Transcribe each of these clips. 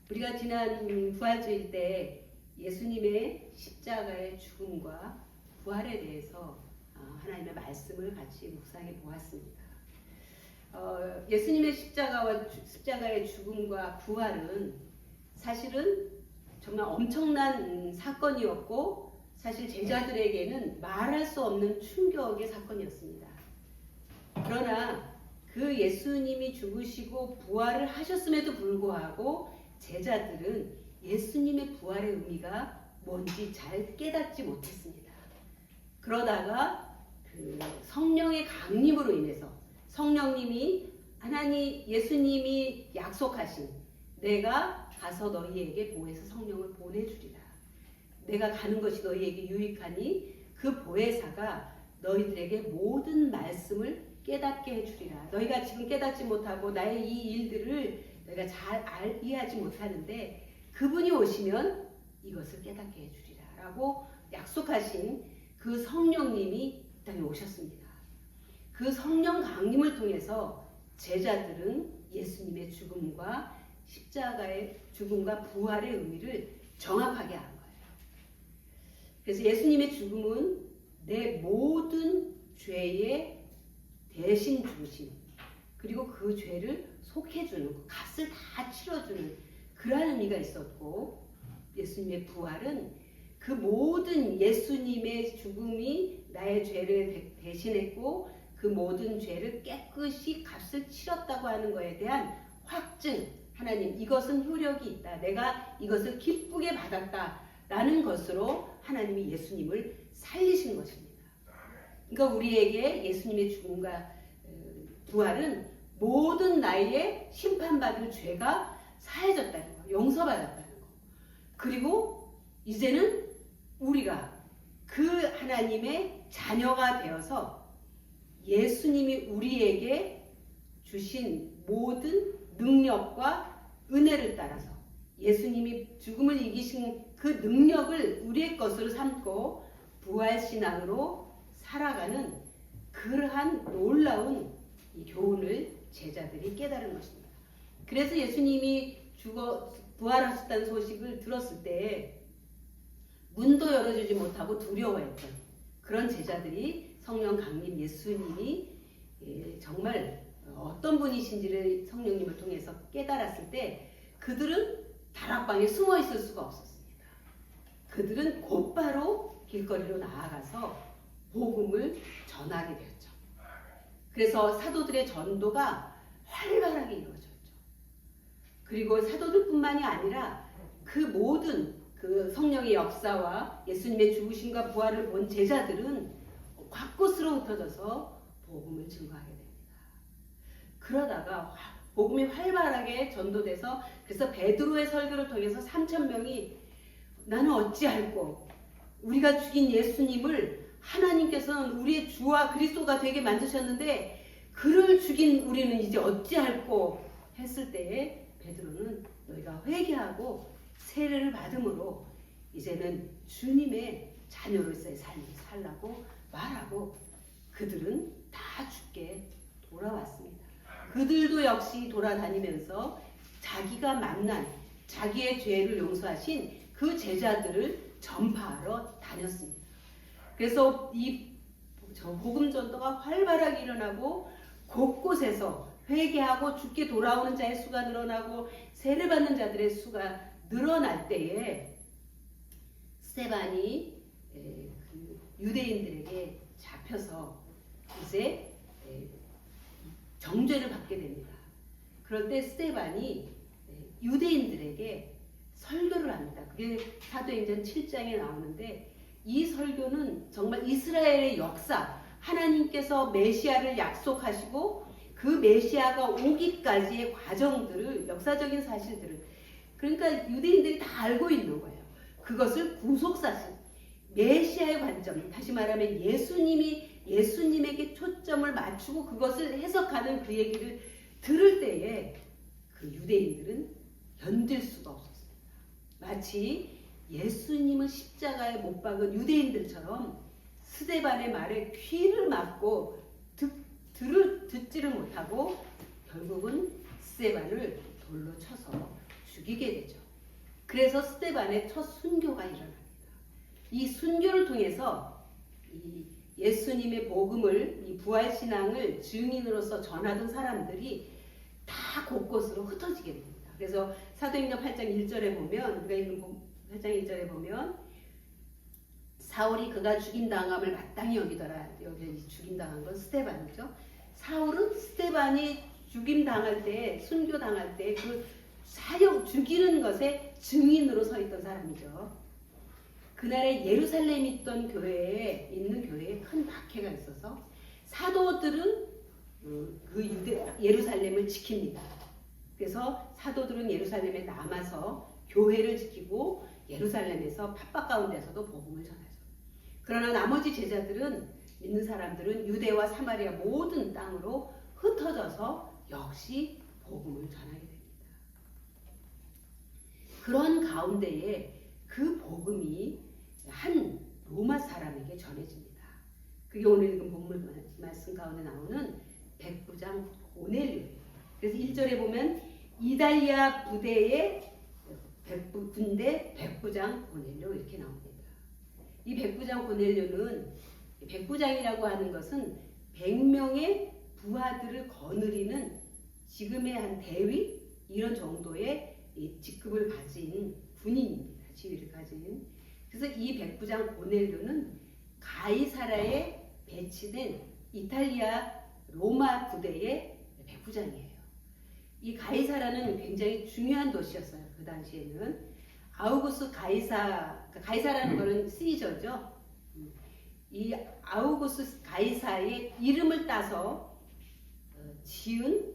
우리가 지난 부활주일 때 예수님의 십자가의 죽음과 부활에 대해서 하나님의 말씀을 같이 묵상해 보았습니다. 예수님의 십자가의 죽음과 부활은 사실은 정말 엄청난 사건이었고 사실 제자들에게는 말할 수 없는 충격의 사건이었습니다. 그러나 그 예수님이 죽으시고 부활을 하셨음에도 불구하고 제자들은 예수님의 부활의 의미가 뭔지 잘 깨닫지 못했습니다. 그러다가 그 성령의 강림으로 인해서 성령님이 예수님이 약속하신 내가 가서 너희에게 보혜사 성령을 보내주리라. 내가 가는 것이 너희에게 유익하니 그 보혜사가 너희들에게 모든 말씀을 깨닫게 해주리라. 너희가 지금 깨닫지 못하고 나의 이 일들을 너희가 잘 이해하지 못하는데 그분이 오시면 이것을 깨닫게 해주리라 라고 약속하신 그 성령님이 이 땅에 오셨습니다. 그 성령 강림을 통해서 제자들은 예수님의 죽음과 십자가의 죽음과 부활의 의미를 정확하게 안 거예요. 그래서 예수님의 죽음은 내 모든 죄의 대신 죽으심, 그리고 그 죄를 속해주는, 그 값을 다 치러주는 그러한 의미가 있었고, 예수님의 부활은 그 모든 예수님의 죽음이 나의 죄를 대신했고 그 모든 죄를 깨끗이 값을 치렀다고 하는 것에 대한 확증, 하나님 이것은 효력이 있다, 내가 이것을 기쁘게 받았다라는 것으로 하나님이 예수님을 살리신 것입니다. 그러니까 우리에게 예수님의 죽음과 부활은 모든 나의 심판받을 죄가 사해졌다는 거, 용서받았다는 거. 그리고 이제는 우리가 그 하나님의 자녀가 되어서 예수님이 우리에게 주신 모든 능력과 은혜를 따라서 예수님이 죽음을 이기신 그 능력을 우리의 것으로 삼고 부활신앙으로 살아가는 그러한 놀라운 이 교훈을 제자들이 깨달은 것입니다. 그래서 예수님이 부활하셨다는 소식을 들었을 때 문도 열어주지 못하고 두려워했던 그런 제자들이 성령 강림 예수님이 정말 어떤 분이신지를 성령님을 통해서 깨달았을 때 그들은 다락방에 숨어 있을 수가 없었습니다. 그들은 곧바로 길거리로 나아가서 복음을 전하게 되었죠. 그래서 사도들의 전도가 활발하게 이루어졌죠. 그리고 사도들뿐만이 아니라 그 모든 그 성령의 역사와 예수님의 죽으심과 부활을 본 제자들은 곳곳으로 흩어져서 복음을 증거하게 됩니다. 그러다가 복음이 활발하게 전도돼서 그래서 베드로의 설교를 통해서 3,000명이 나는 어찌할꼬, 우리가 죽인 예수님을 하나님께서는 우리의 주와 그리스도가 되게 만드셨는데 그를 죽인 우리는 이제 어찌할꼬 했을 때에 베드로는 너희가 회개하고 세례를 받음으로 이제는 주님의 자녀로서의 삶을 살라고 말하고 그들은 다 죽게 돌아왔습니다. 그들도 역시 돌아다니면서 자기가 만난 자기의 죄를 용서하신 그 제자들을 전파하러 다녔습니다. 그래서 이 복음 전도가 활발하게 일어나고 곳곳에서 회개하고 죽게 돌아오는 자의 수가 늘어나고 세례받는 자들의 수가 늘어날 때에 스데반이 유대인들에게 잡혀서 이제 정죄를 받게 됩니다. 그런데 스데반이 유대인들에게 설교를 합니다. 그게 사도행전 7장에 나오는데 이 설교는 정말 이스라엘의 역사, 하나님께서 메시아를 약속하시고 그 메시아가 오기까지의 과정들을, 역사적인 사실들을, 그러니까 유대인들이 다 알고 있는 거예요. 그것을 구속사실, 메시아의 관점, 다시 말하면 예수님에게 초점을 맞추고 그것을 해석하는 그 얘기를 들을 때에 그 유대인들은 견딜 수가 없었습니다. 마치 예수님을 십자가에 못 박은 유대인들처럼 스데반의 말에 귀를 막고 듣지를 못하고 결국은 스데반을 돌로 쳐서 죽이게 되죠. 그래서 스데반의 첫 순교가 일어납니다. 이 순교를 통해서 이 예수님의 복음을, 이 부활신앙을 증인으로서 전하던 사람들이 다 곳곳으로 흩어지게 됩니다. 그래서 사도행전 8장 1절에 보면, 우리가 읽은 8장 1절에 보면, 사울이 그가 죽임당함을 마땅히 여기더라. 여기 죽임당한 건 스데반이죠. 사울은 스데반이 죽임당할 때, 순교당할 때 그 사형 죽이는 것에 증인으로 서 있던 사람이죠. 그날에 예루살렘에 있던 교회에 있는 교회에 큰 박해가 있어서 사도들은 그 예루살렘을 지킵니다. 그래서 사도들은 예루살렘에 남아서 교회를 지키고 예루살렘에서 핍박 가운데서도 복음을 전하죠. 그러나 나머지 제자들은, 믿는 사람들은 유대와 사마리아 모든 땅으로 흩어져서 역시 복음을 전하게 됩니다. 그런 가운데에 그 복음이 한 로마 사람에게 전해집니다. 그게 오늘 읽은 본문 말씀 가운데 나오는 백부장 고넬료예요. 그래서 1절에 보면 이달리아 부대의 군대 백부장 고넬료 이렇게 나옵니다. 이 백부장 고넬료는, 백부장이라고 하는 것은 100명의 부하들을 거느리는 지금의 한 대위 이런 정도의 직급을 가진 군인입니다. 지위를 가진. 그래서 이 백부장 고넬료는 가이사라에 배치된 이탈리아 로마 부대의 백부장이에요. 이 가이사라는 굉장히 중요한 도시였어요. 그 당시에는 아우구스 가이사라는 거는 시저죠. 이 아우구스 가이사의 이름을 따서 지은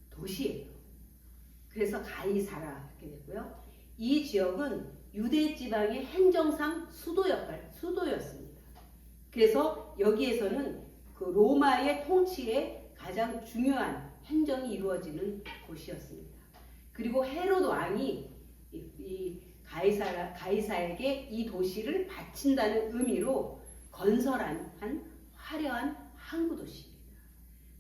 도시예요. 그래서 가이사라 이렇게 되고요. 이 지역은 유대 지방의 행정상 수도였습니다. 그래서 여기에서는 그 로마의 통치에 가장 중요한 행정이 이루어지는 곳이었습니다. 그리고 헤롯 왕이 이 가이사에게 이 도시를 바친다는 의미로 건설한 화려한 항구 도시입니다.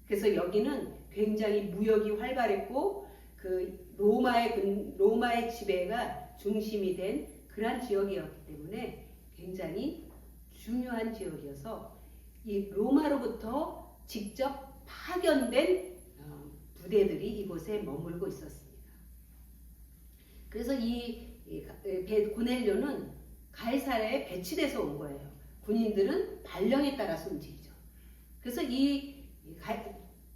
그래서 여기는 굉장히 무역이 활발했고 그 로마의 지배가 중심이 된 그러한 지역이었기 때문에 굉장히 중요한 지역이어서 이 로마로부터 직접 파견된 부대들이 이곳에 머물고 있었습니다. 그래서 이 고넬료는 가이사라에 배치돼서 온 거예요. 군인들은 발령에 따라서 움직이죠. 그래서 이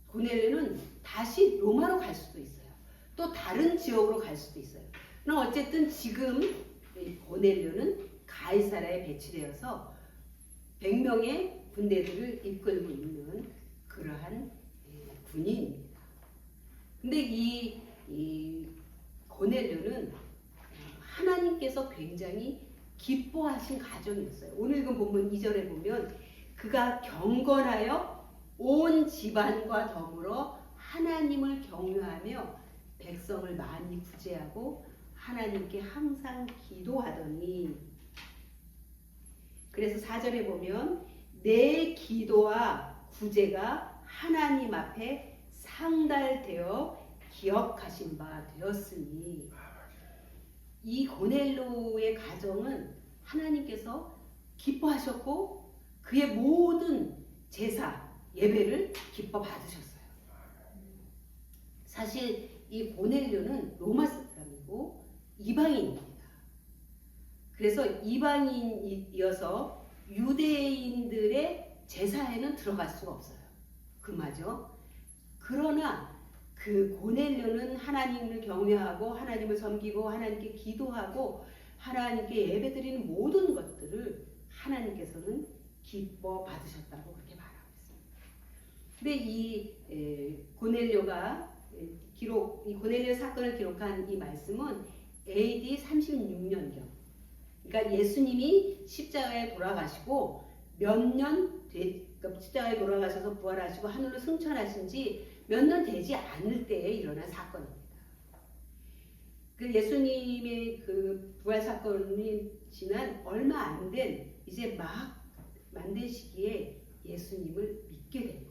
고넬료는 다시 로마로 갈 수도 있어요. 또 다른 지역으로 갈 수도 있어요. 그럼 어쨌든 지금 고넬료는 가이사라에 배치되어서 100명의 군대들을 이끌고 있는 그러한 군인입니다. 근데 이 고넬료는 하나님께서 굉장히 기뻐하신 가정이었어요. 오늘 읽은 본문 2절에 보면 그가 경건하여 온 집안과 더불어 하나님을 경외하며 백성을 많이 구제하고 하나님께 항상 기도하더니, 그래서 4절에 보면 내 기도와 구제가 하나님 앞에 상달되어 기억하신 바 되었으니, 이 고넬료의 가정은 하나님께서 기뻐하셨고 그의 모든 제사, 예배를 기뻐 받으셨어요. 사실 이 고넬료는 로마 사람이고 이방인입니다. 그래서 이방인이어서 유대인들의 제사에는 들어갈 수가 없어요. 금하죠. 그러나 그 고넬료는 하나님을 경외하고 하나님을 섬기고 하나님께 기도하고 하나님께 예배드리는 모든 것들을 하나님께서는 기뻐 받으셨다고 그렇게 말하고 있습니다. 근데 이 고넬료 사건을 기록한 이 말씀은 AD 36년경, 그러니까 예수님이 십자가에 돌아가시고 그러니까 십자가에 돌아가셔서 부활하시고 하늘로 승천하신 지 몇 년 되지 않을 때에 일어난 사건입니다. 그 예수님의 그 부활 사건이 지난 얼마 안 된 이제 막 만든 시기에 예수님을 믿게 된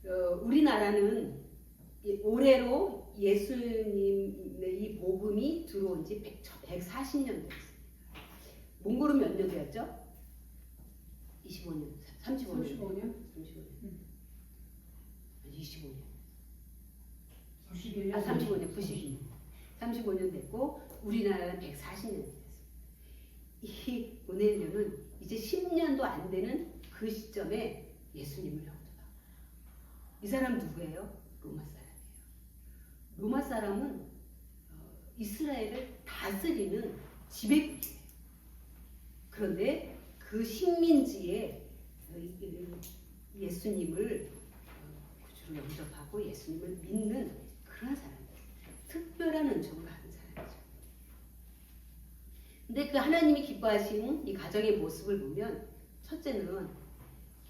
거예요. 우리나라는 올해로 예수님의 이 복음이 들어온 지 140년 됐습니다. 몽골은 몇 년 되었죠? 25년, 35년. 35년? 25년. 91년. 35년, 92년. 35년 됐고 우리나라는 140년 됐습니다. 이 고넬료는 이제 10년도 안 되는 그 시점에 예수님을 영접하고. 이 사람 누구예요? 로마 사람이에요. 로마 사람은 이스라엘을 다스리는 지배국이에요. 그런데 그 식민지에 예수님을 구주로 영접하고 예수님을 믿는 그런 사람들, 특별한 은총을 받은 사람이죠. 근데 그 하나님이 기뻐하시는 이 가정의 모습을 보면 첫째는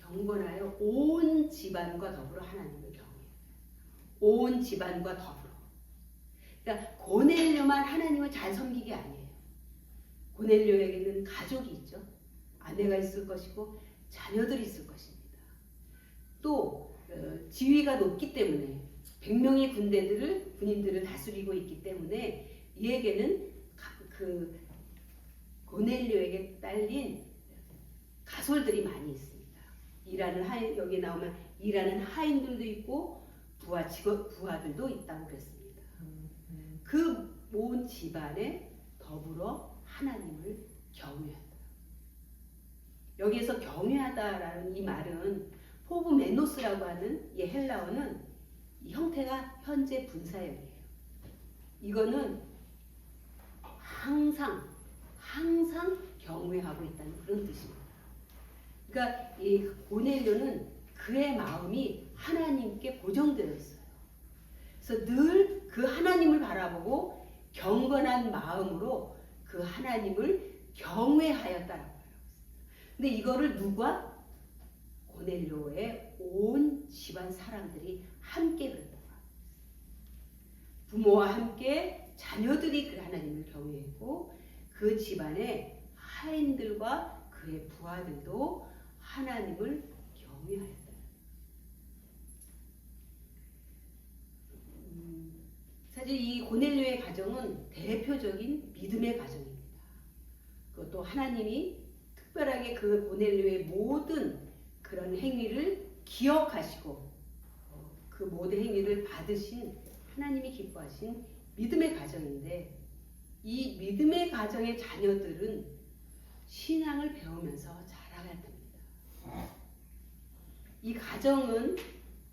경건하여 온 집안과 더불어 하나님을 경외해요. 온 집안과 더불어. 그러니까 고넬료만 하나님을 잘 섬기게 아니에요. 고넬료에게는 가족이 있죠. 아내가 있을 것이고 자녀들이 있을 것입니다. 또 지위가 높기 때문에 100명의 군인들을 다스리고 있기 때문에 이에게는 그 고넬료에게 딸린 가솔들이 많이 있습니다. 여기 나오면 일하는 하인들도 있고 부하들도 있다고 그랬습니다. 그 온 집안에 더불어 하나님을 경외한다. 여기에서 경외하다라는 이 말은 포브메노스라고 하는 이 헬라어는 이 형태가 현재 분사형이에요. 이거는 항상 경외하고 있다는 그런 뜻입니다. 그러니까 이 고넬료는 그의 마음이 하나님께 고정되어 있어요. 그래서 늘 그 하나님을 바라보고 경건한 마음으로 그 하나님을 경외하였다라고 해요. 근데 이거를 누가? 고넬료의 온 집안 사람들이 함께 그랬다고 합니다. 부모와 함께 자녀들이 그 하나님을 경외했고 그 집안의 하인들과 그의 부하들도 하나님을 경외하였다. 사실 이 고넬료의 가정은 대표적인 믿음의 가정입니다. 그것도 하나님이 특별하게 그 고넬료의 모든 그런 행위를 기억하시고 그 모든 행위를 받으신 하나님이 기뻐하신 믿음의 가정인데 이 믿음의 가정의 자녀들은 신앙을 배우면서 자라갈 겁니다. 이 가정은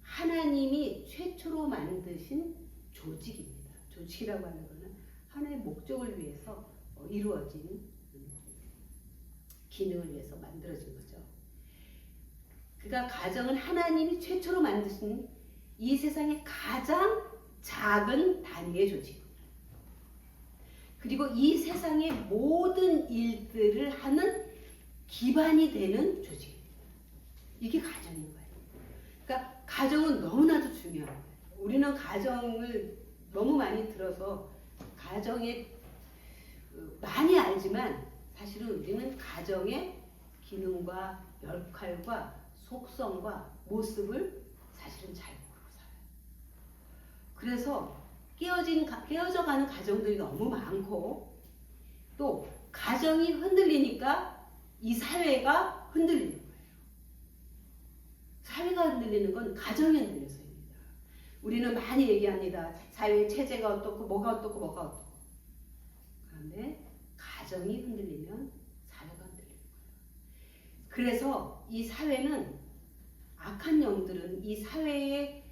하나님이 최초로 만드신 조직입니다. 조직이라고 하는 것은 하나의 목적을 위해서 이루어진 기능을 위해서 만들어진 거죠. 그러니까 가정은 하나님이 최초로 만드신 이 세상의 가장 작은 단위의 조직. 그리고 이 세상의 모든 일들을 하는 기반이 되는 조직입니다. 이게 가정인 거예요. 그러니까 가정은 너무나도 중요한 거예요. 우리는 가정을 너무 많이 들어서 가정에 많이 알지만 사실은 우리는 가정의 기능과 역할과 속성과 모습을 사실은 잘 모르고 살아요. 그래서 깨어져가는 가정들이 너무 많고 또 가정이 흔들리니까 이 사회가 흔들리는 거예요. 사회가 흔들리는 건 가정이 흔들려서입니다. 우리는 많이 얘기합니다. 사회 체제가 어떻고 뭐가 어떻고 뭐가 어떻고. 그런데 가정이 흔들리면 사회가 흔들리는 거예요. 그래서 이 사회는 악한 영들은 이 사회의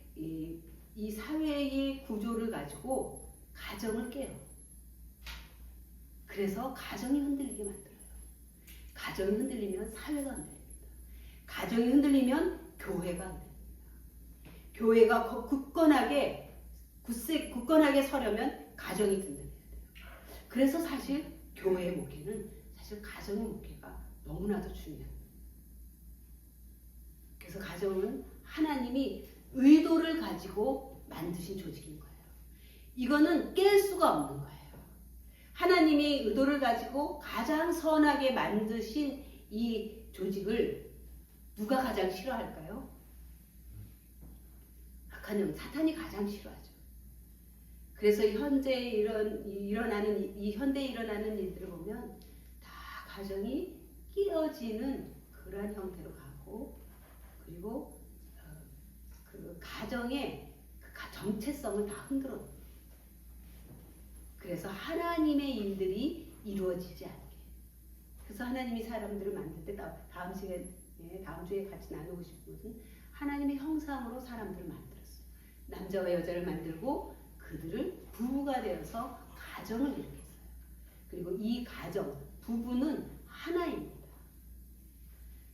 구조를 가지고 가정을 깨요. 그래서 가정이 흔들리게 만들어요. 가정이 흔들리면 사회가 흔들립니다. 가정이 흔들리면 교회가 흔들립니다. 교회가 굳건하게 서려면 가정이 흔들려야 돼요. 그래서 사실 교회의 목회는 사실 가정의 목회가 너무나도 중요합니다. 그래서 가정은 하나님이 의도를 가지고 만드신 조직인 거예요. 이거는 깰 수가 없는 거예요. 하나님이 의도를 가지고 가장 선하게 만드신 이 조직을 누가 가장 싫어할까요? 악한 영, 사탄이 가장 싫어하죠. 그래서 현재 일어나는 이 현대에 일어나는 일들을 보면 다 가정이 깨어지는 그러한 형태로 가고, 그리고 그 가정의 그 정체성을 다 흔들어. 그래서 하나님의 일들이 이루어지지 않게. 그래서 하나님이 사람들을 만들 때 다음 주에 같이 나누고 싶은 것은 하나님의 형상으로 사람들을 만들었어요. 남자와 여자를 만들고 그들을 부부가 되어서 가정을 이루겠어요. 그리고 이 가정, 부부는 하나입니다.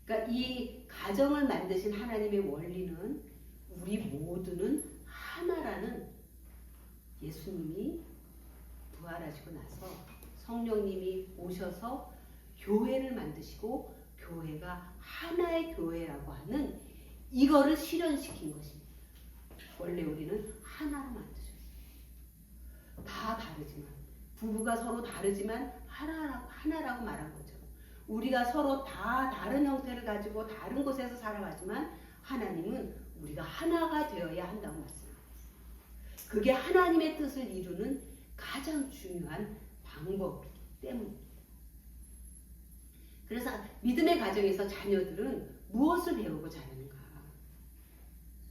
그러니까 이 가정을 만드신 하나님의 원리는 우리 모두는 하나라는, 예수님이 부활하시고 나서 성령님이 오셔서 교회를 만드시고 교회가 하나의 교회라고 하는 이거를 실현시킨 것입니다. 원래 우리는 하나로 만드셨어요. 다 다르지만, 부부가 서로 다르지만 하나라고 말한 것처럼 우리가 서로 다 다른 형태를 가지고 다른 곳에서 살아가지만 하나님은 우리가 하나가 되어야 한다고 말씀합니다. 그게 하나님의 뜻을 이루는 가장 중요한 방법이기 때문입니다. 그래서 믿음의 가정에서 자녀들은 무엇을 배우고 자라는가?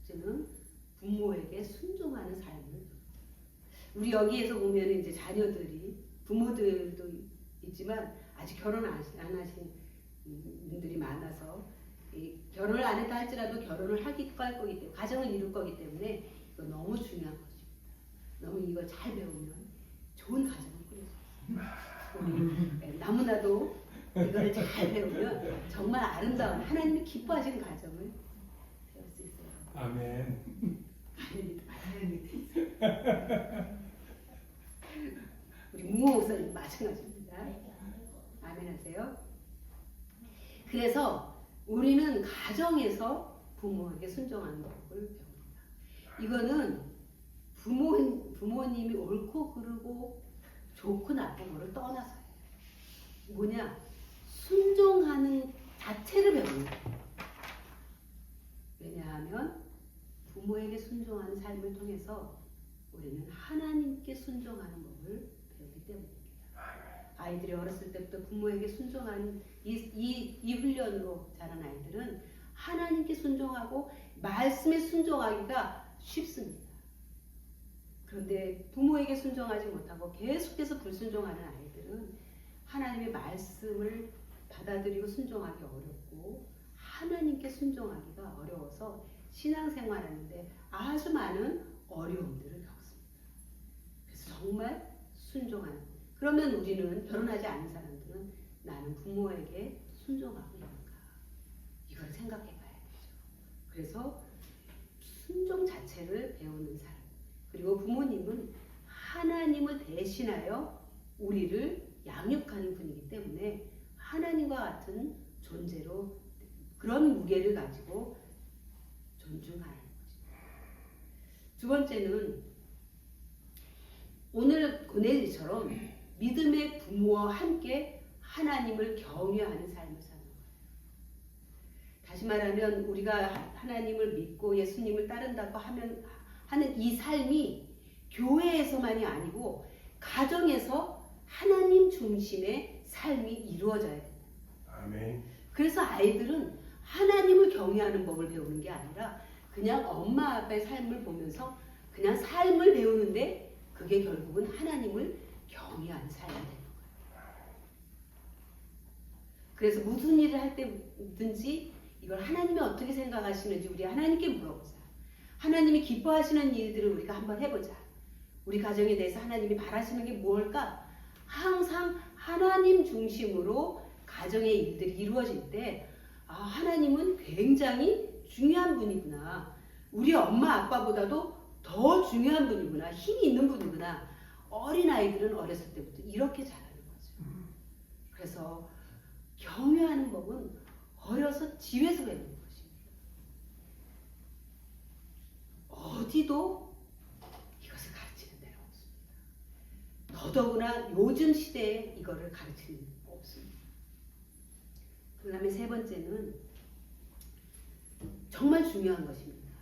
첫째는 부모에게 순종하는 삶을. 우리 여기에서 보면 이제 자녀들이, 부모들도 있지만 아직 결혼 안 하신 분들이 많아서, 결혼을 안 했다 할지라도 결혼을 할 거기 때문에, 가정을 이룰 거기 때문에 이거 너무 중요한 것입니다. 너무 이거 잘 배우면 좋은 가정을 꾸릴 수 있어요. 너무나도 이걸 잘 배우면 정말 아름다운, 하나님이 기뻐하시는 가정을 배울 수 있어요. 아멘. 하나님이 돼 있어요. 우리 무호 목사님 마찬가지입니다. 아멘 하세요. 그래서 우리는 가정에서 부모에게 순종하는 법을 배웁니다. 이거는 부모님이 옳고 그르고 좋고 나쁘고를 떠나서요. 뭐냐? 순종하는 자체를 배웁니다. 왜냐하면 부모에게 순종하는 삶을 통해서 우리는 하나님께 순종하는 법을 배우기 때문입니다. 아이들이 어렸을 때부터 부모에게 순종하는 이 훈련으로 자란 아이들은 하나님께 순종하고 말씀에 순종하기가 쉽습니다. 그런데 부모에게 순종하지 못하고 계속해서 불순종하는 아이들은 하나님의 말씀을 받아들이고 순종하기 어렵고 하나님께 순종하기가 어려워서 신앙생활하는데 아주 많은 어려움들을 겪습니다. 그래서 정말 순종하는, 그러면 우리는, 결혼하지 않은 사람들은 나는 부모에게 순종하고 있는가, 이걸 생각해 봐야 되죠. 그래서 순종 자체를 배우는 사람, 그리고 부모님은 하나님을 대신하여 우리를 양육하는 분이기 때문에 하나님과 같은 존재로 그런 무게를 가지고 존중하는 거죠. 두 번째는 오늘 고넬리처럼 믿음의 부모와 함께 하나님을 경외하는 삶을 사는 거예요. 다시 말하면 우리가 하나님을 믿고 예수님을 따른다고 하는 이 삶이 교회에서만이 아니고 가정에서 하나님 중심의 삶이 이루어져야 된다. 아멘. 그래서 아이들은 하나님을 경외하는 법을 배우는 게 아니라 그냥 엄마 아빠의 삶을 보면서 그냥 삶을 배우는데 그게 결국은 하나님을 경외하는 삶이 되는 거예요. 그래서 무슨 일을 할 때든지 이걸 하나님이 어떻게 생각하시는지 우리 하나님께 물어보자. 하나님이 기뻐하시는 일들을 우리가 한번 해보자. 우리 가정에 대해서 하나님이 바라시는 게 뭘까? 항상 하나님 중심으로 가정의 일들이 이루어질 때 하나님은 굉장히 중요한 분이구나. 우리 엄마 아빠보다도 더 중요한 분이구나. 힘이 있는 분이구나. 어린아이들은 어렸을 때부터 이렇게 자라는 거죠. 그래서 경외하는 법은 어려서 집에서 배우는 것입니다. 어디도 이것을 가르치는 데는 없습니다. 더더구나 요즘 시대에 이거를 가르치는 데는 없습니다. 그 다음에 세 번째는 정말 중요한 것입니다.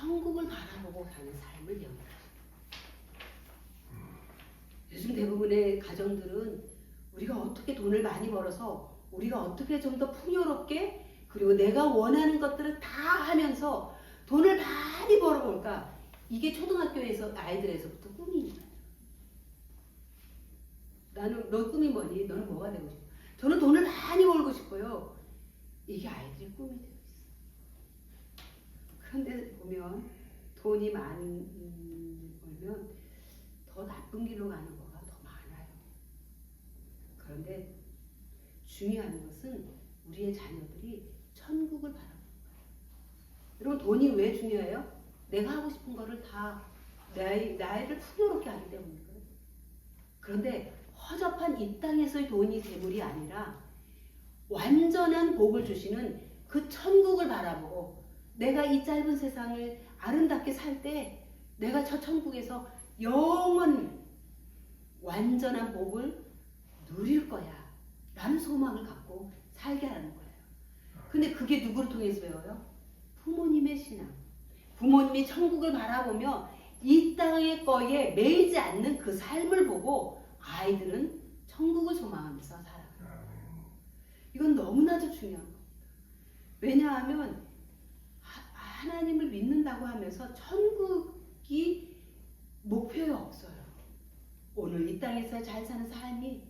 천국을 바라보고 사는 삶을 영위합니다. 요즘 대부분의 가정들은 우리가 어떻게 돈을 많이 벌어서 우리가 어떻게 좀 더 풍요롭게 그리고 내가 원하는 것들을 다 하면서 돈을 많이 벌어볼까? 이게 초등학교에서 아이들에서부터 꿈인 거예요. 나는 너 꿈이 뭐니? 너는 뭐가 되고 싶어? 저는 돈을 많이 벌고 싶어요. 이게 아이들의 꿈이 되고 있어. 그런데 보면 돈이 많이 벌면 더 나쁜 길로 가는 거가 더 많아요. 그런데 중요한 것은 우리의 자녀들이 천국을 바라보는 거예요. 여러분 돈이 왜 중요해요? 내가 하고 싶은 거를 다 나이를 풍요롭게 하기 때문이에요. 그런데 허접한 이 땅에서의 돈이 재물이 아니라 완전한 복을 주시는 그 천국을 바라보고 내가 이 짧은 세상을 아름답게 살 때 내가 저 천국에서 영원 완전한 복을 누릴 거야 라는 소망을 갖고 살게 하는 거예요. 근데 그게 누구를 통해서 배워요? 부모님의 신앙. 부모님이 천국을 바라보며 이 땅의 거에 매이지 않는 그 삶을 보고 아이들은 천국을 소망하면서 살아가요. 이건 너무나도 중요한 겁니다. 왜냐하면 하나님을 믿는다고 하면서 천국이 목표에 없어요. 오늘 이 땅에서 잘 사는 삶이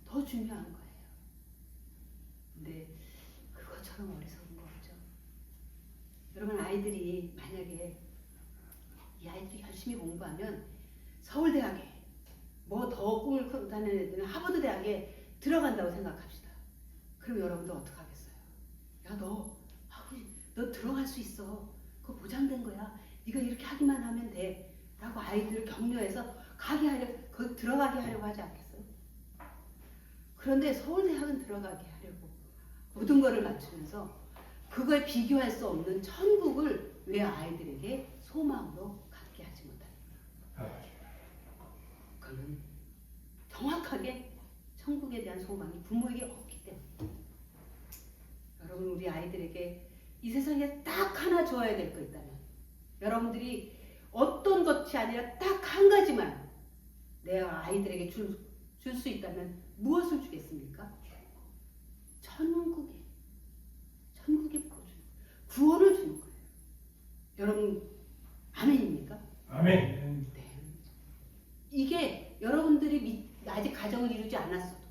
더 중요한 거예요. 근데 그것처럼 어리석은 거 없죠. 여러분 아이들이 만약에 이 아이들이 열심히 공부하면 서울대학에 뭐 더 꿈을 크다는 애들은 하버드 대학에 들어간다고 생각합시다. 그럼 여러분들 어떡하겠어요? 야 너 들어갈 수 있어. 그거 보장된 거야. 네가 이렇게 하기만 하면 돼. 라고 아이들을 격려해서 거기 들어가게 하려고 하지 않겠어요? 그런데 서울대학은 들어가게 하려고 모든 거를 맞추면서 그거에 비교할 수 없는 천국을 왜 아이들에게 소망으로 갖게 하지 못합니까? 그는 정확하게 천국에 대한 소망이 부모에게 없기 때문에 여러분 우리 아이들에게 이 세상에 딱 하나 줘야 될 거 있다면 여러분들이 어떤 것이 아니라 딱 한 가지만 내가 아이들에게 줄 수 있다면 무엇을 주겠습니까? 천국의 구원을 주는 거예요. 여러분 아멘입니까? 아멘. 네. 이게 여러분들이 아직 가정을 이루지 않았어도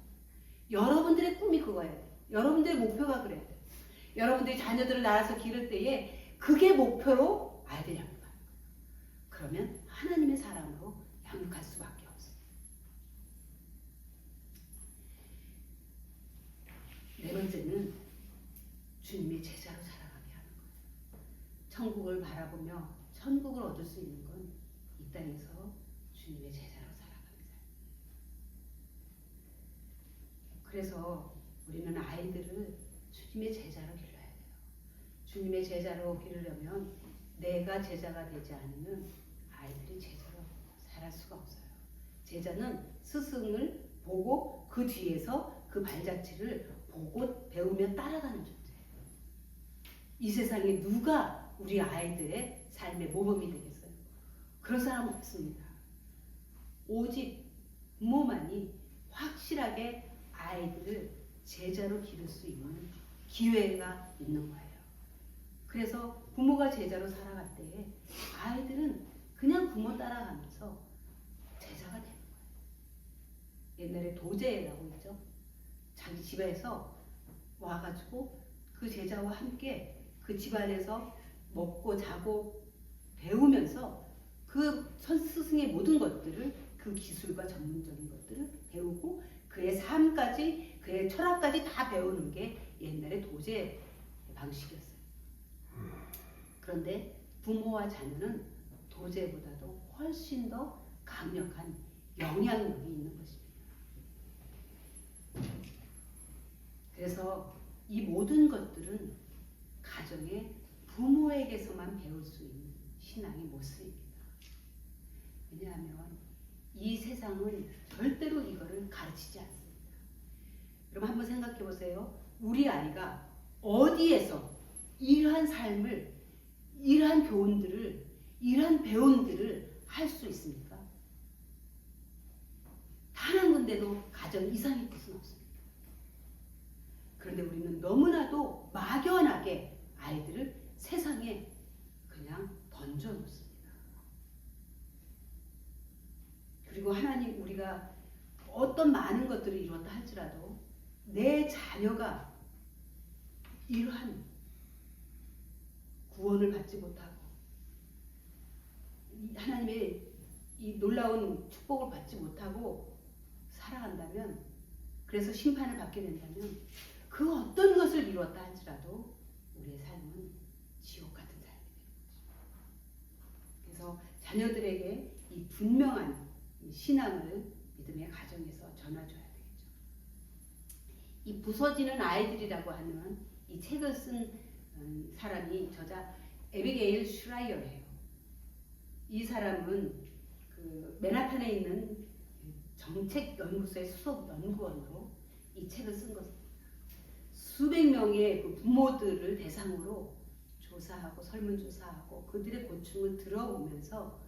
여러분들의 꿈이 그거예요. 여러분들의 목표가 그래야 돼요. 여러분들이 자녀들을 낳아서 기를 때에 그게 목표로 아이들 양육하는 거예요. 그러면 하나님의 사랑으로 양육할 수밖에 없어요. 네 번째는 주님의 제자로 살아가게 하는 거예요. 천국을 바라보며 천국을 얻을 수 있는 건 이 땅에서 주님의 제자로 살아가는 삶. 그래서 우리는 아이들을 주님의 제자로 길러야 돼요. 주님의 제자로 기르려면 내가 제자가 되지 않으면 아이들이 제자로 살아갈 수가 없어요. 제자는 스승을 보고 그 뒤에서 그 발자취를 보고 배우며 따라가는 존재예요. 이 세상에 누가 우리 아이들의 삶의 모범이 되겠어요? 그런 사람 없습니다. 오직 부모만이 확실하게 아이들을 제자로 기를 수 있는 기회가 있는 거예요. 그래서 부모가 제자로 살아갈 때에 아이들은 그냥 부모 따라가면서 제자가 되는 거예요. 옛날에 도제라고 있죠. 자기 집에서 와가지고 그 제자와 함께 그 집안에서 먹고 자고 배우면서 그 스승의 모든 것들을 그 기술과 전문적인 것들을 배우고 그의 삶까지 그의 철학까지 다 배우는 게 옛날의 도제 방식이었어요. 그런데 부모와 자녀는 도제보다도 훨씬 더 강력한 영향력이 있는 것입니다. 그래서 이 모든 것들은 가정의 부모에게서만 배울 수 있는 신앙의 모습입니다. 왜냐하면 이 세상은 절대로 이거를 가르치지 않습니다. 여러분 한번 생각해 보세요. 우리 아이가 어디에서 이러한 삶을 이러한 교훈들을, 이러한 배움들을 할 수 있습니까? 단 한 군데도 가정 이상의 뜻은 없습니다. 그런데 우리는 너무나도 막연하게 아이들을 세상에 그냥 던져놓습니다. 그리고 하나님, 우리가 어떤 많은 것들을 이루었다 할지라도 내 자녀가 이러한 구원을 받지 못하고 하나님의 이 놀라운 축복을 받지 못하고 살아간다면, 그래서 심판을 받게 된다면 그 어떤 것을 이루었다 할지라도 우리의 삶은 지옥 같은 삶이 되는 거죠. 그래서 자녀들에게 이 분명한 신앙을 믿음의 가정에서 전해줘야 되겠죠. 이 부서지는 아이들이라고 하는 이 책을 쓴 사람이 저자 에비게일 슈라이어예요. 이 사람은 그 맨하탄에 있는 정책연구소의 수석 연구원으로 이 책을 쓴 것입니다. 수백 명의 그 부모들을 대상으로 조사하고 설문조사하고 그들의 고충을 들어보면서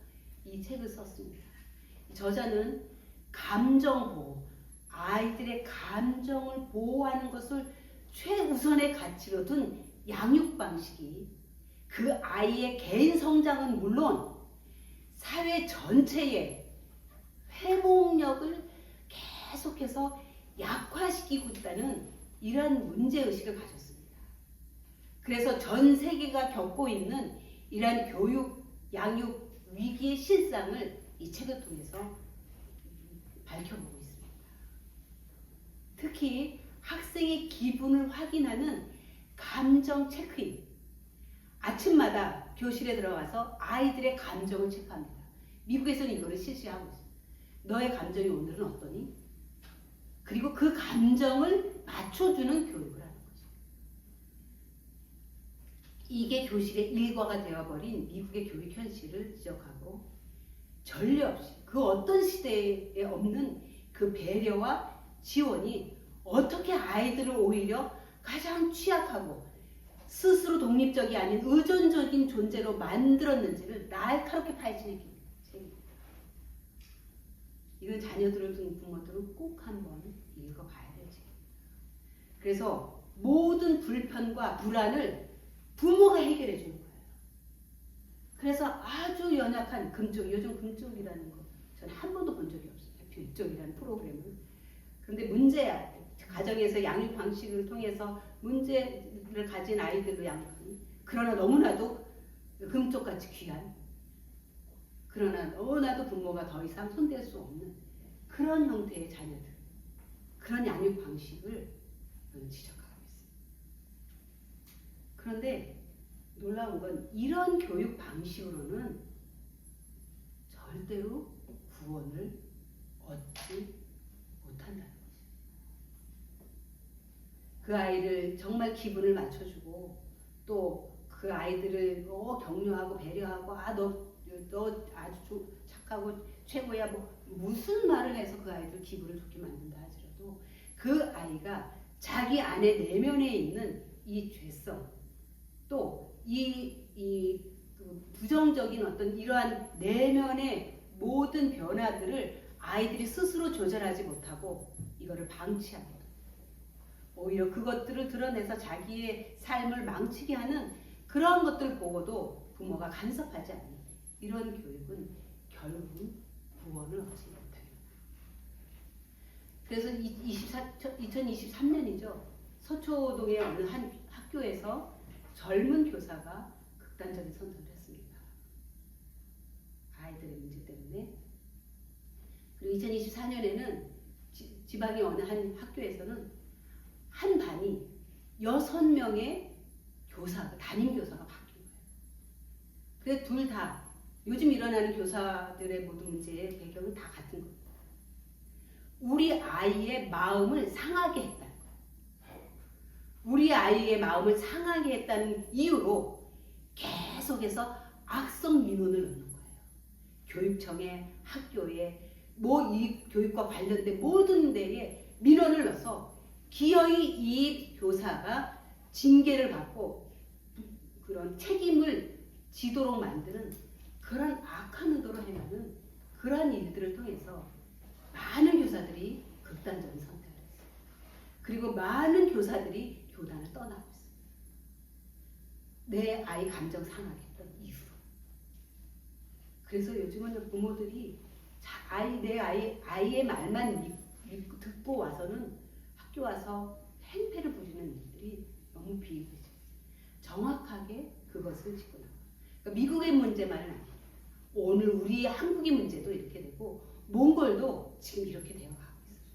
이 책을 썼습니다. 저자는 감정보호, 아이들의 감정을 보호하는 것을 최우선의 가치로 둔 양육 방식이 그 아이의 개인 성장은 물론 사회 전체의 회복력을 계속해서 약화시키고 있다는 이러한 문제의식을 가졌습니다. 그래서 전 세계가 겪고 있는 이러한 교육, 양육 위기의 실상을 이 책을 통해서 밝혀보고 있습니다. 특히 학생의 기분을 확인하는 감정 체크인. 아침마다 교실에 들어가서 아이들의 감정을 체크합니다. 미국에서는 이거를 실시하고 있습니다. 너의 감정이 오늘은 어떠니? 그리고 그 감정을 맞춰주는 교육을 하는 거죠. 이게 교실의 일과가 되어버린 미국의 교육 현실을 지적하고 전례 없이 그 어떤 시대에 없는 그 배려와 지원이 어떻게 아이들을 오히려 가장 취약하고 스스로 독립적이 아닌 의존적인 존재로 만들었는지를 날카롭게 파헤치는 책입니다. 이건 자녀들을 둔 부모들은 꼭 한번 읽어봐야 될 책입니다. 그래서 모든 불편과 불안을 부모가 해결해 주는 거예요. 그래서 아주 연약한 금쪽, 요즘 금쪽이라는 거 저는 한 번도 본 적이 없어요. 금쪽이라는 프로그램을. 그런데 문제야. 가정에서 양육 방식을 통해서 문제를 가진 아이들로 양육하는, 그러나 너무나도 금쪽같이 귀한, 그러나 너무나도 부모가 더 이상 손댈 수 없는 그런 형태의 자녀들, 그런 양육 방식을 지적하고 있습니다. 그런데 놀라운 건 이런 교육 방식으로는 절대로 구원을 얻지 못한다는 거죠. 그 아이를 정말 기분을 맞춰주고 또 그 아이들을 격려하고 배려하고 너 아주 착하고 최고야 뭐 무슨 말을 해서 그 아이들 기분을 좋게 만든다 하더라도 그 아이가 자기 안에 내면에 있는 이 죄성 또 이 부정적인 어떤 이러한 내면의 모든 변화들을 아이들이 스스로 조절하지 못하고 이거를 방치하고 오히려 그것들을 드러내서 자기의 삶을 망치게 하는 그런 것들 보고도 부모가 간섭하지 않는 이런 교육은 결국은 구원을 얻지 못합니다. 그래서 2023년이죠. 서초동의 어느 한 학교에서 젊은 교사가 극단적인 선택을 했습니다. 아이들의 문제 때문에. 그리고 2024년에는 지방의 어느 한 학교에서는 한 반이 6명의 교사가, 담임 교사가 바뀐 거예요. 그래서 둘 다 요즘 일어나는 교사들의 모든 문제의 배경은 다 같은 겁니다. 우리 아이의 마음을 상하게 했다는 거예요. 우리 아이의 마음을 상하게 했다는 이유로 계속해서 악성 민원을 넣는 거예요. 교육청에, 학교에, 이 교육과 관련된 모든 데에 민원을 넣어서 기어이 이 교사가 징계를 받고 그런 책임을 지도록 만드는 그런 악한 의도로 행하는 그러한 일들을 통해서 많은 교사들이 극단적인 선택을 했어요. 그리고 많은 교사들이 교단을 떠나고 있어요. 내 아이 감정 상하게 했던 이유로. 그래서 요즘은 부모들이 내 아이의 말만 듣고 와서는 학교 와서 행패를 부리는 일들이 너무 비일비재해요. 정확하게 그것을 짚고 나와요. 그러니까 미국의 문제만은 아니에요. 오늘 우리 한국의 문제도 이렇게 되고 몽골도 지금 이렇게 되어가고 있어요.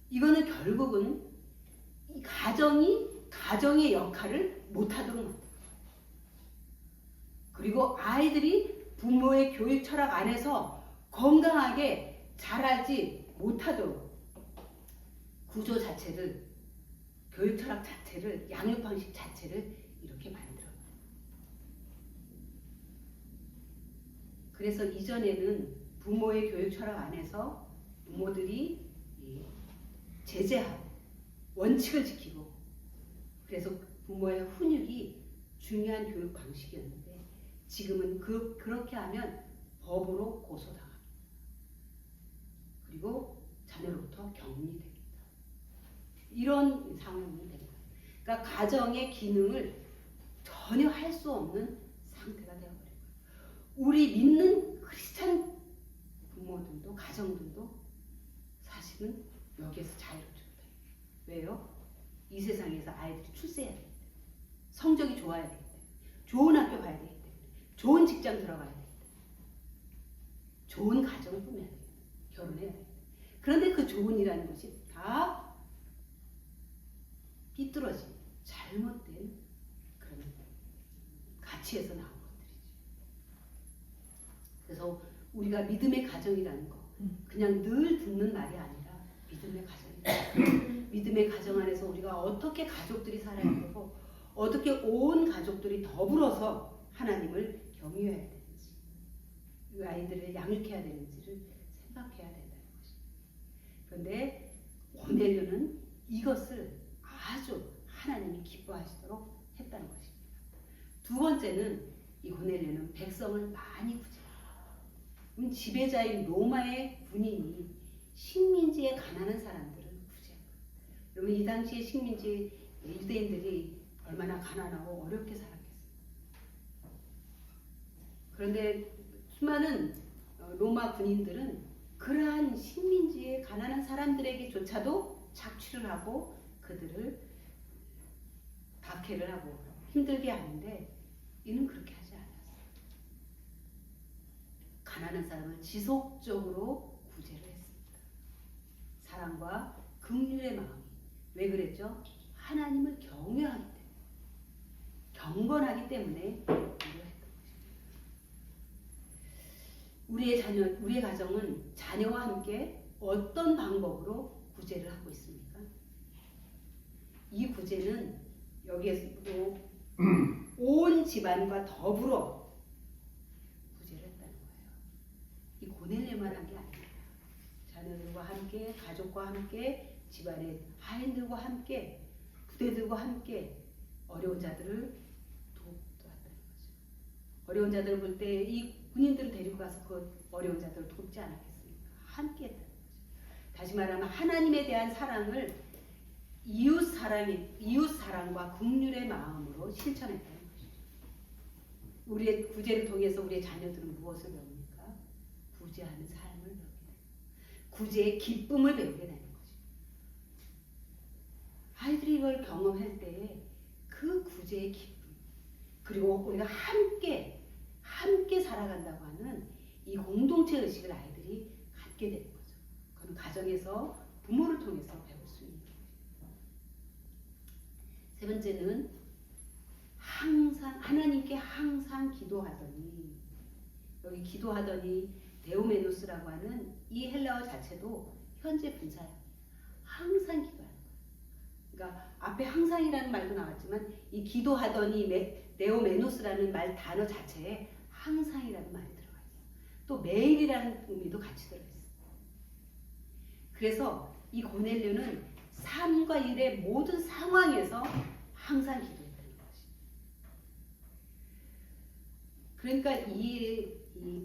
이거는 결국은 이 가정의 역할을 못하도록 만들어요. 그리고 아이들이 부모의 교육 철학 안에서 건강하게 자라지 못하도록 구조 자체를, 교육 철학 자체를, 양육 방식 자체를 이렇게 만들어요. 그래서 이전에는 부모의 교육 철학 안에서 부모들이 제재하고 원칙을 지키고, 그래서 부모의 훈육이 중요한 교육 방식이었는데 지금은 그렇게 하면 법으로 고소당합니다. 그리고 자녀로부터 격리됩니다. 이런 상황이 됩니다. 그러니까 가정의 기능을 전혀 할 수 없는 상태가 되어버려요. 우리 믿는 크리스찬 부모들도 가정들도 사실은 여기에서 자유롭지 못해요. 왜요? 이 세상에서 아이들이 출세해야 되기 때문에, 성적이 좋아야 되기 때문에, 좋은 학교 가야 되기 때문에, 좋은 직장 들어가야 되기 때문에, 좋은 가정을 꾸며야 되기 때문에, 결혼해야 되기 때문에. 그런데 그 좋은이라는 것이 다 삐뚤어진 잘못된 그런 가치에서 나온 것들이죠. 그래서 우리가 믿음의 가정이라는 거 그냥 늘 듣는 말이 아니라 믿음의 가정이다. 믿음의 가정 안에서 우리가 어떻게 가족들이 살아야 되고 어떻게 온 가족들이 더불어서 하나님을 경유해야 되는지, 이 아이들을 양육해야 되는지를 생각해야 된다는 것입니다. 그런데 고넬료는 이것을 아주 하나님이 기뻐하시도록 했다는 것입니다. 두 번째는 이 고넬료는 백성을 많이 구제해요. 지배자인 로마의 군인이 식민지에 가난한 사람들을 구제해요. 여러분, 이 당시에 식민지 유대인들이 얼마나 가난하고 어렵게 살았겠어요. 그런데 수많은 로마 군인들은 그러한 식민지의 가난한 사람들에게조차도 착취를 하고 그들을 박해를 하고 힘들게 하는데 이는 그렇게 하지 않았어요. 가난한 사람을 지속적으로 구제를 했습니다. 사랑과 긍휼의 마음이. 왜 그랬죠? 하나님을 경외하기 때문에, 경건하기 때문에 이를 했던 것입니다. 우리의 가정은 자녀와 함께 어떤 방법으로 구제를 하고 있습니까? 이 구제는 여기에서도 온 집안과 더불어 구제를 했다는 거예요. 이 고넬료만 한 게 아닙니다. 자녀들과 함께, 가족과 함께, 집안의 하인들과 함께, 부대들과 함께 어려운 자들을 돕았다는 거죠. 어려운 자들을 볼 때 이 군인들을 데리고 가서 그 어려운 자들을 돕지 않았겠습니까? 함께 했다는 거죠. 다시 말하면 하나님에 대한 사랑을 이웃 사랑과 긍휼의 마음으로 실천했다는 것이죠. 우리의 구제를 통해서 우리의 자녀들은 무엇을 배웁니까? 구제하는 삶을 배우게 됩니다. 구제의 기쁨을 배우게 되는 거죠. 아이들이 이걸 경험할 때에 그 구제의 기쁨, 그리고 우리가 함께 살아간다고 하는 이 공동체 의식을 아이들이 갖게 되는 거죠. 그건 가정에서 부모를 통해서 배울 수 있는 거죠. 세 번째는 하나님께 항상 기도하더니, 여기 기도하더니 데오메노스라고 하는 이 헬라어 자체도 현재 분사예요. 항상 기도하는 거예요. 그러니까 앞에 항상이라는 말도 나왔지만 이 기도하더니 데오메노스라는 말 단어 자체에 항상이라는 말이 들어가 있어요. 또 매일이라는 의미도 같이 들어있어요. 그래서 이 고넬료는 삶과 일의 모든 상황에서 항상 기도했다는 것입니다. 그러니까 이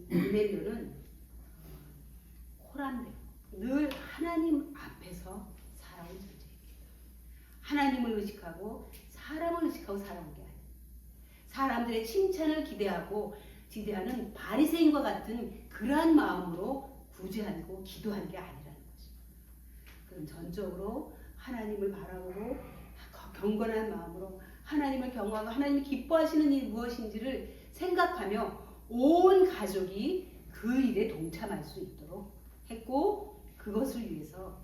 고넬료는 코란데 늘 하나님 앞에서 살아온 존재입니다. 하나님을 의식하고 사람을 의식하고 살아온 게 아니에요. 사람들의 칭찬을 기대하는 바리새인과 같은 그러한 마음으로 구제하고 기도한 게 아니라는 것입니다. 그럼 전적으로 하나님을 바라보고 경건한 마음으로 하나님을 경외하고 하나님이 기뻐하시는 일이 무엇인지를 생각하며 온 가족이 그 일에 동참할 수 있도록 했고, 그것을 위해서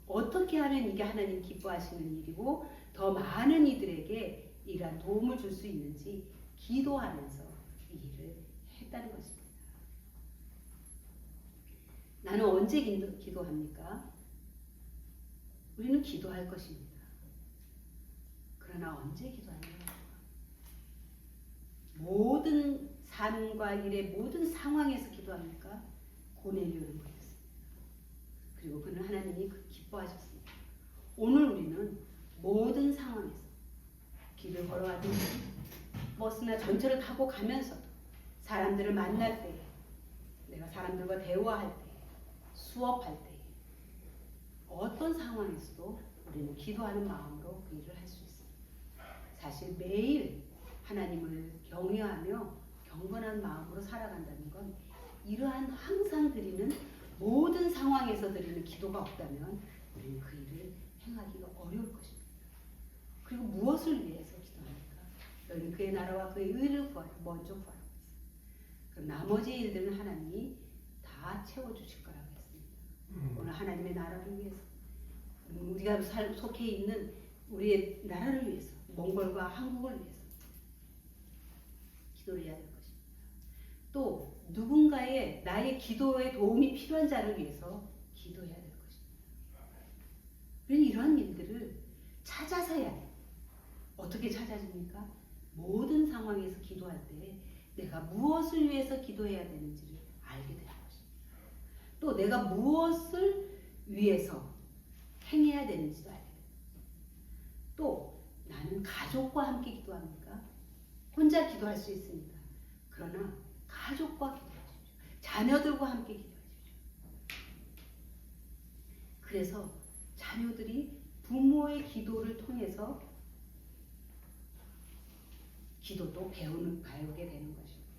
어떻게 하면 이게 하나님 기뻐하시는 일이고 더 많은 이들에게 이러한 도움을 줄 수 있는지 기도하면서 이 일을 했다는 것입니다. 나는 언제 기도합니까? 우리는 기도할 것입니다. 그러나 언제 기도하냐? 모든 삶과 일의 모든 상황에서 기도합니까? 고넬료는 그랬습니다. 그리고 그는 하나님이 기뻐하셨습니다. 오늘 우리는 모든 상황에서 길을 걸어가든지 버스나 전철을 타고 가면서도 사람들을 만날 때, 내가 사람들과 대화할 때, 수업할 때, 어떤 상황에서도 우리는 기도하는 마음으로 그 일을 할 수 있습니다. 사실 매일 하나님을 경외하며 경건한 마음으로 살아간다는 건 이러한 항상 드리는 모든 상황에서 드리는 기도가 없다면 우리는 그 일을 행하기가 어려울 것입니다. 그리고 무엇을 위해서 기도합니까? 너희는 그의 나라와 그의 의를 먼저 구하라고 했습니다. 그럼 나머지 일들은 하나님이 다 채워주실 거라고 했습니다. 오늘 하나님의 나라를 위해서, 우리가 속해 있는 우리의 나라를 위해서, 몽골과 한국을 위해서 기도를 해야 될 것입니다. 또 누군가의 나의 기도에 도움이 필요한 자를 위해서 기도해야 될 것입니다. 이러한 일들을 찾아서 해야 돼요. 어떻게 찾아집니까? 모든 상황에서 기도할 때 내가 무엇을 위해서 기도해야 되는지를 알게 되는 것입니다. 또 내가 무엇을 위해서 행해야 되는지도 알게 됩니다. 또 나는 가족과 함께 기도합니까? 혼자 기도할 수 있습니다. 그러나 가족과 기도하십시오. 자녀들과 함께 기도하십시오. 그래서 자녀들이 부모의 기도를 통해서 기도도 배우게 되는 것입니다.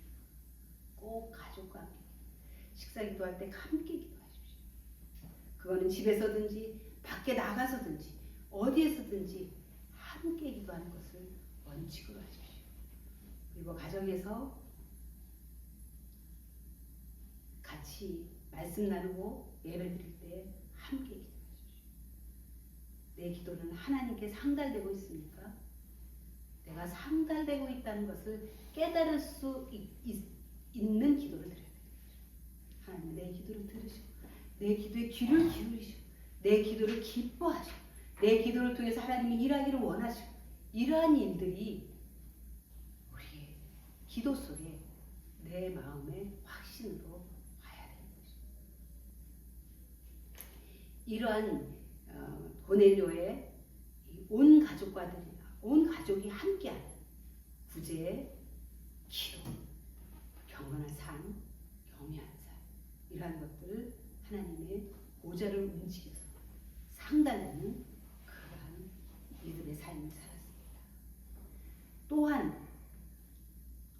꼭 가족과 함께 식사 기도할 때 함께 기도하십시오. 그거는 집에서든지 밖에 나가서든지 어디에서든지 함께 기도하는 것을 원칙으로 하십시오. 그리고 가정에서 같이 말씀 나누고 예배 드릴 때 함께 기도하십시오. 내 기도는 하나님께 상달되고 있습니까? 내가 상달되고 있다는 것을 깨달을 수 있는 기도를 드려야 됩니다. 하나님 내 기도를 들으시고 내 기도에 귀를 기울이시고 내 기도를 기뻐하시고 내 기도를 통해서 하나님이 일하기를 원하시고, 이러한 일들이 우리의 기도 속에 내 마음의 확신으로 와야 되는 것입니다. 이러한 고넬료의 온 가족이 함께하는 구제, 기도, 경건한 삶, 경외한 삶, 이러한 것들을 하나님의 보좌를 움직여서 상달하는 그러한 이들의 삶을 살았습니다. 또한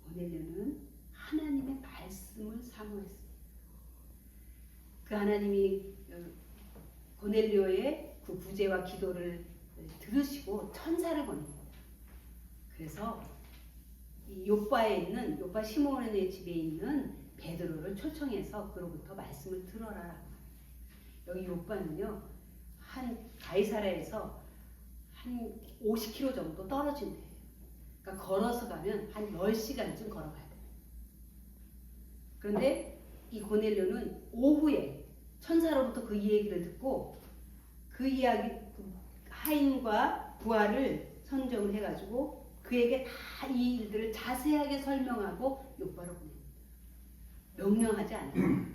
고넬료는 하나님의 말씀을 사모했습니다. 그 하나님이 고넬료의 그 구제와 기도를 들으시고 천사를 보냅니다. 그래서 이 요빠 시몬의 집에 있는 베드로를 초청해서 그로부터 말씀을 들어라. 여기 요빠는요, 한 가이사랴에서 한 50km 정도 떨어진 데예요. 그러니까 걸어서 가면 한 10시간쯤 걸어가야 돼요. 그런데 이 고넬료는 오후에 천사로부터 그 얘기를 듣고 그 이야기, 하인과 부하를 선정을 해가지고 그에게 다 이 일들을 자세하게 설명하고 요바로 보냅니다. 명령하지 않아요.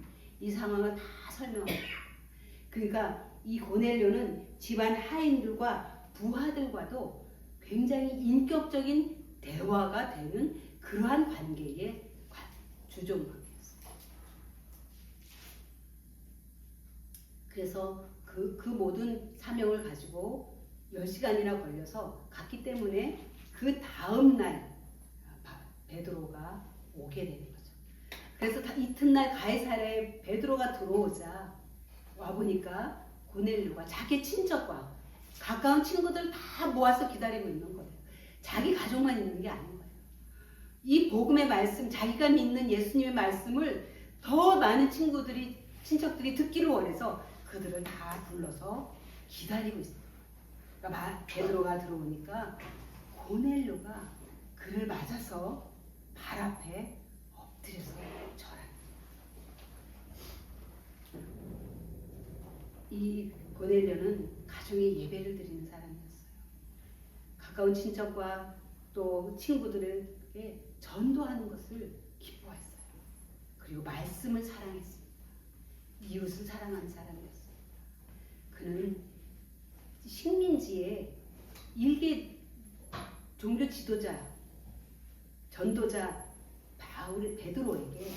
이 상황을 다 설명합니다. 그러니까 이 고넬료는 집안 하인들과 부하들과도 굉장히 인격적인 대화가 되는 그러한 관계에 주종관계였어요. 그래서 그 모든 사명을 가지고 10시간이나 걸려서 갔기 때문에 그 다음 날 베드로가 오게 되는 거죠. 그래서 이튿날 가이사랴에 베드로가 들어오자 와보니까 고넬료가 자기 친척과 가까운 친구들 다 모아서 기다리고 있는 거예요. 자기 가족만 있는 게 아닌 거예요. 이 복음의 말씀, 자기가 믿는 예수님의 말씀을 더 많은 친척들이 듣기를 원해서 그들을 다 불러서 기다리고 있어요. 그러니까 베드로가 들어오니까 고넬료가 그를 맞아서 발 앞에 엎드려서 절합니다. 이 고넬료는 가정에 예배를 드리는 사람이었어요. 가까운 친척과 또 친구들에게 전도하는 것을 기뻐했어요. 그리고 말씀을 사랑했습니다. 이웃을 사랑하는 사람이었습니다. 그는 식민지의 일개 종교 지도자, 전도자 베드로에게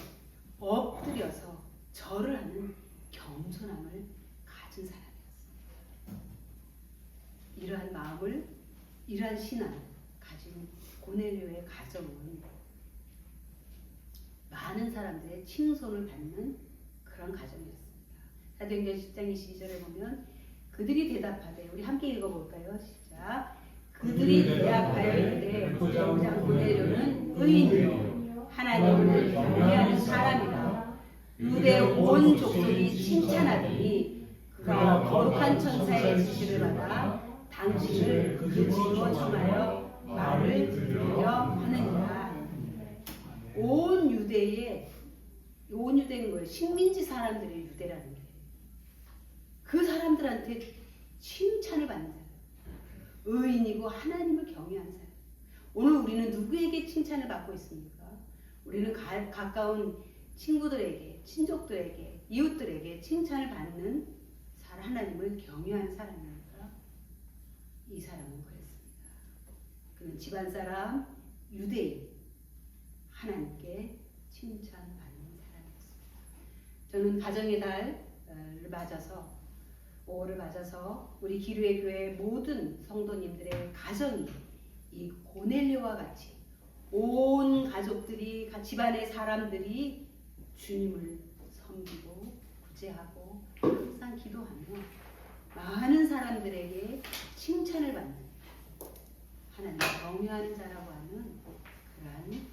엎드려서 절을 하는 겸손함을 가진 사람이었습니다. 이러한 마음을, 이러한 신앙을 가진 고넬료의 가정은 많은 사람들의 칭송을 받는 그런 가정이었습니다. 사도행전 10장 22절에 보면 그들이 대답하되, 우리 함께 읽어볼까요? 시작. 그들이 대답하여 이르되 부장 고넬료는 의인이요 하나님을 경외하는 사람이라. 유대 온 족속이 칭찬하더니 그가 거룩한 천사의 지시를 받아 당신을 그 집으로 청하여 말을 들으려 하느니라. 온 유대인 거예요. 식민지 사람들의 유대라는 게. 그 사람들한테 칭찬을 받는 사람. 의인이고 하나님을 경외하는 사람. 오늘 우리는 누구에게 칭찬을 받고 있습니까? 우리는 가까운 친구들에게, 친족들에게, 이웃들에게 칭찬을 받는 하나님을 경외하는 사람이니까 이 사람은 그랬습니다. 그는 집안 사람, 유대인, 하나님께 칭찬받는 사람이었습니다. 저는 가정의 달을 맞아서 5월을 맞아서 우리 기류의 교회 모든 성도님들의 가정이 이 고넬료와 같이 온 가족들이, 집안의 사람들이 주님을 섬기고 구제하고 항상 기도하며 많은 사람들에게 칭찬을 받는 하나님을 경외하는 자라고 하는 그러한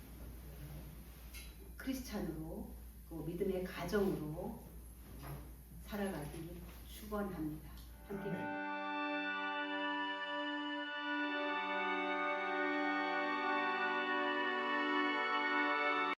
크리스찬으로, 그 믿음의 가정으로 살아가기 축원합니다. 함께